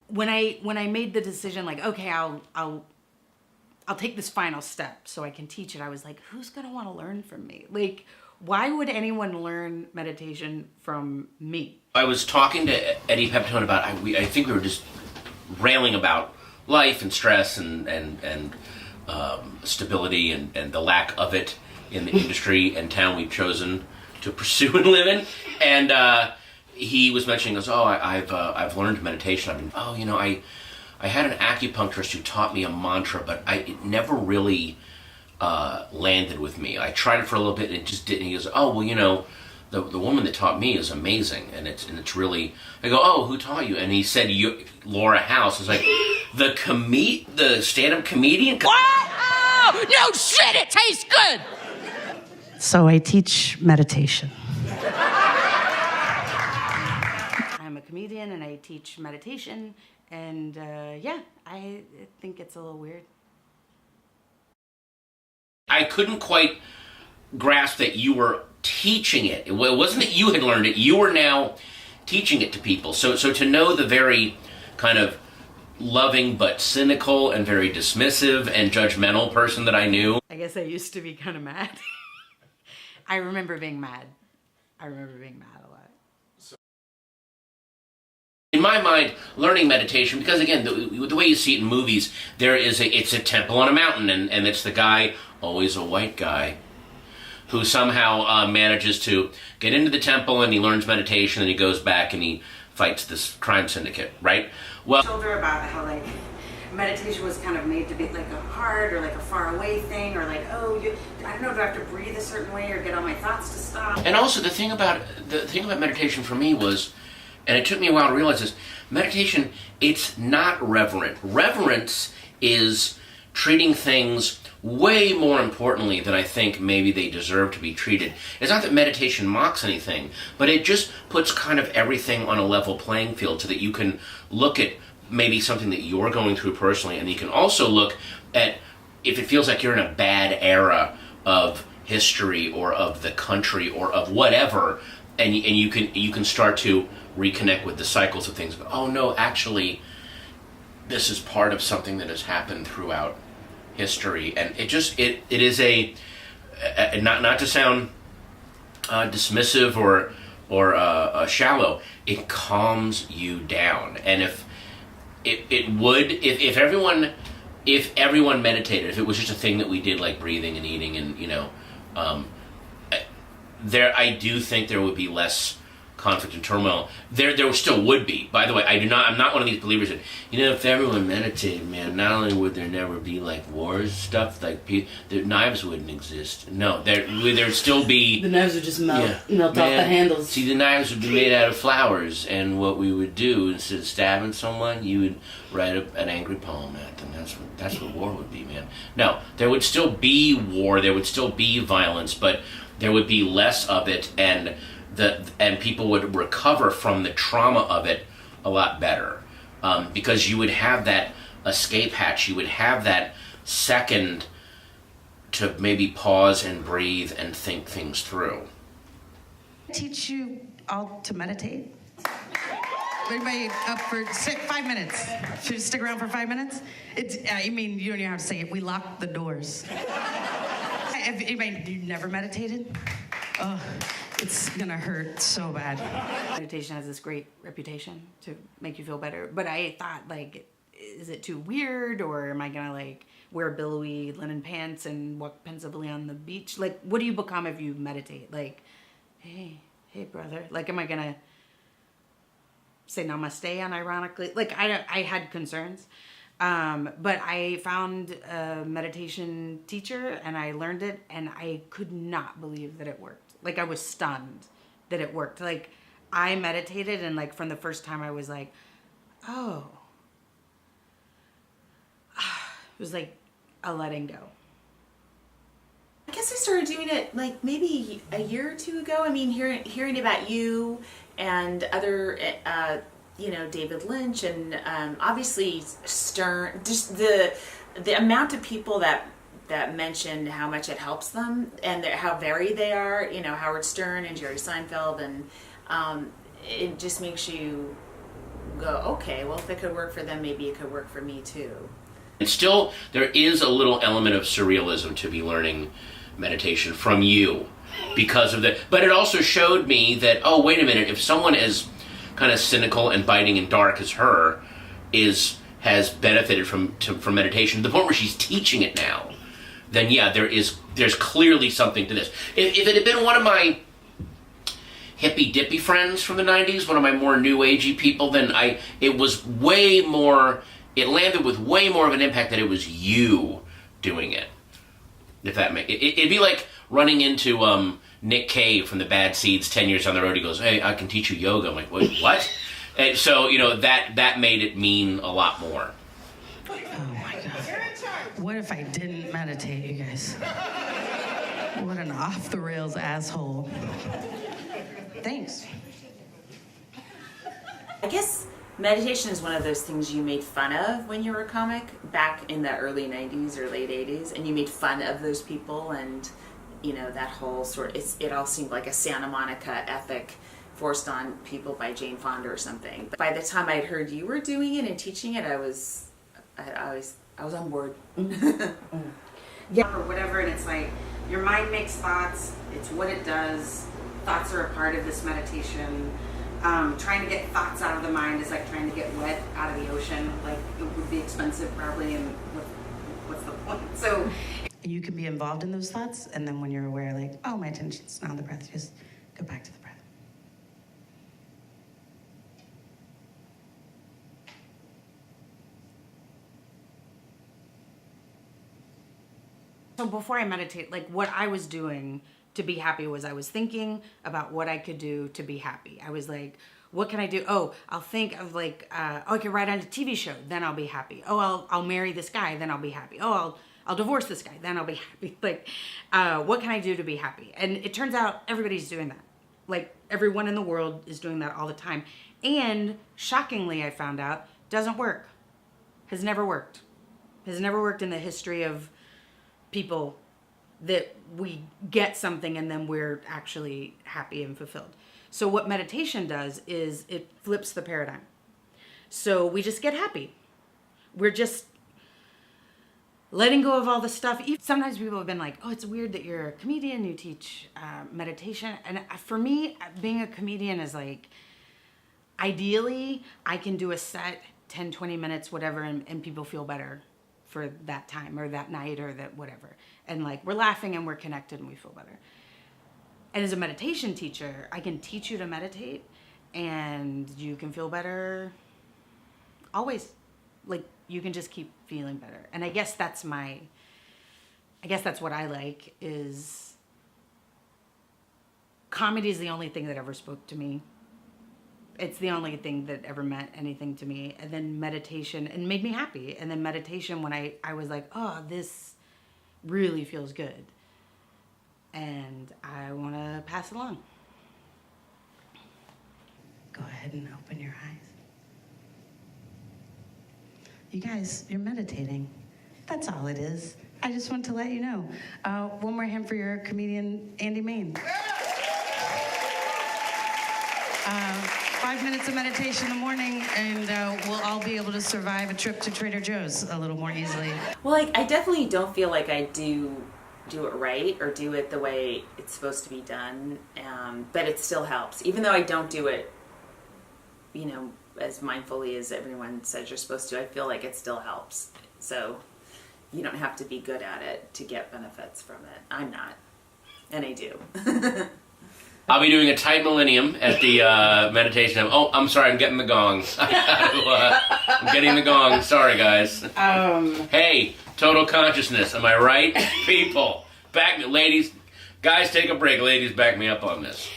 when I made the decision, like, okay, I'll take this final step so I can teach it, I was like, who's gonna want to learn from me? Like, why would anyone learn meditation from me? I was talking to Eddie Pepitone about, I think we were just railing about life and stress and stability and the lack of it in the industry and town we've chosen to pursue and live in. And he was mentioning, goes, oh, I've learned meditation. I had an acupuncturist who taught me a mantra, but it never really landed with me. I tried it for a little bit and it just didn't. He goes, oh, well, the woman that taught me is amazing, and it's really. I go, oh, who taught you? And he said, Laura House. I was like, the stand-up comedian. What? Oh, no shit! It tastes good. So I teach meditation. I'm a comedian and I teach meditation, and yeah, I think it's a little weird. I couldn't quite grasp that you were teaching it. It wasn't that you had learned it, you were now teaching it to people. So to know the very kind of loving but cynical and very dismissive and judgmental person that I knew. I guess I used to be kind of mad. I remember being mad a lot. In my mind, learning meditation, because again, the way you see it in movies, it's a temple on a mountain, and it's the guy, always a white guy, who somehow manages to get into the temple and he learns meditation and he goes back and he fights this crime syndicate, right? Well, I told her about how like meditation was kind of made to be like a hard or like a far away thing, or like, oh, I don't know, do I have to breathe a certain way or get all my thoughts to stop? And also the thing about meditation for me was, and it took me a while to realize this, meditation, it's not reverent. Reverence is treating things way more importantly than I think maybe they deserve to be treated. It's not that meditation mocks anything, but it just puts kind of everything on a level playing field so that you can look at maybe something that you're going through personally, and you can also look at if it feels like you're in a bad era of history or of the country or of whatever, and you can start to reconnect with the cycles of things. Oh no, actually, this is part of something that has happened throughout history, and it is a not to sound dismissive or shallow. It calms you down, and if everyone meditated, if it was just a thing that we did like breathing and eating and I do think there would be less conflict and turmoil. There still would be. By the way, I'm not one of these believers that, if everyone meditated, man, not only would there never be like wars, stuff, like the knives wouldn't exist. No, there'd still be. The knives would just melt off the handles. See, the knives would be made out of flowers, and what we would do, instead of stabbing someone, you would write an angry poem at them. That's what war would be, man. No, there would still be war, there would still be violence, but there would be less of it, and people would recover from the trauma of it a lot better, because you would have that escape hatch, you would have that second to maybe pause and breathe and think things through. Teach you all to meditate. Everybody up for 5 minutes? Should we stick around for 5 minutes? You don't even have to say it. We locked the doors. You never meditated? Oh, it's gonna hurt so bad. Meditation has this great reputation to make you feel better, but I thought, like, is it too weird, or am I gonna like wear billowy linen pants and walk pensively on the beach? Like, what do you become if you meditate? Like, hey brother, like, am I gonna say namaste unironically? Like, I had concerns. But I found a meditation teacher and I learned it, and I could not believe that it worked. Like, I was stunned that it worked. Like, I meditated, and like from the first time I was like, oh, it was like a letting go. I guess I started doing it like maybe a year or two ago. I mean, hearing about you and other, David Lynch, and obviously Stern, just the amount of people that mentioned how much it helps them and how varied they are, Howard Stern and Jerry Seinfeld, and it just makes you go, okay, well, if it could work for them, maybe it could work for me too. And still, there is a little element of surrealism to be learning meditation from you because of that. But it also showed me that, oh, wait a minute, if someone as kind of cynical and biting and dark as her has benefited from meditation to the point where she's teaching it now, then yeah, there's clearly something to this. If it had been one of my hippy dippy friends from the 90s, one of my more new agey people, then it was way more. It landed with way more of an impact that it was you doing it. If that makes it'd be like running into Nick Cave from the Bad Seeds 10 years down the road. He goes, "Hey, I can teach you yoga." I'm like, "Wait, what?" And so that made it mean a lot more. Oh my God. What if I didn't meditate, you guys? What an off the rails asshole. Thanks. I guess meditation is one of those things you made fun of when you were a comic back in the early 90s or late 80s, and you made fun of those people, and that whole it all seemed like a Santa Monica ethic forced on people by Jane Fonda or something. But by the time I'd heard you were doing it and teaching it, I was on board. Yeah, or whatever, and it's like your mind makes thoughts. It's what it does. Thoughts are a part of this meditation. Trying to get thoughts out of the mind is like trying to get wet out of the ocean. Like, it would be expensive probably, and what's the point? So You can be involved in those thoughts, and then when you're aware, like, oh, my attention's not on the breath, just go back to the breath. So before I meditate, like what I was doing to be happy was I was thinking about what I could do to be happy. I was like, what can I do? Oh, I'll think of like, I can write on a TV show, then I'll be happy. Oh, I'll marry this guy, then I'll be happy. Oh, I'll divorce this guy, then I'll be happy. Like, what can I do to be happy? And it turns out everybody's doing that. Like, everyone in the world is doing that all the time. And shockingly, I found out, doesn't work. Has never worked. Has never worked in the history of people that we get something and then we're actually happy and fulfilled. So what meditation does is it flips the paradigm. So we just get happy. We're just letting go of all the stuff. Sometimes people have been like, oh, it's weird that you're a comedian, you teach meditation. And for me, being a comedian is like, ideally, I can do a set, 10, 20 minutes, whatever, and people feel better for that time or that night or that whatever. And like, we're laughing and we're connected and we feel better. And as a meditation teacher, I can teach you to meditate and you can feel better always. Like, you can just keep feeling better. And I guess that's what I like, is comedy is the only thing that ever spoke to me. It's the only thing that ever meant anything to me. And then meditation, and made me happy. And then meditation, when I was like, oh, this really feels good. And I want to pass it along. Go ahead and open your eyes. You guys, you're meditating. That's all it is. I just want to let you know. One more hand for your comedian, Andy Main. 5 minutes of meditation in the morning, and we'll all be able to survive a trip to Trader Joe's a little more easily. Well, I definitely don't feel like I do it right or do it the way it's supposed to be done, but it still helps. Even though I don't do it, as mindfully as everyone says you're supposed to, I feel like it still helps. So you don't have to be good at it to get benefits from it. I'm not, and I do. I'll be doing a tight millennium at the meditation. Oh, I'm sorry, I'm getting the gong. I'm getting the gong. Sorry, guys. Hey, total consciousness. Am I right? People, back me. Ladies, guys, take a break. Ladies, back me up on this.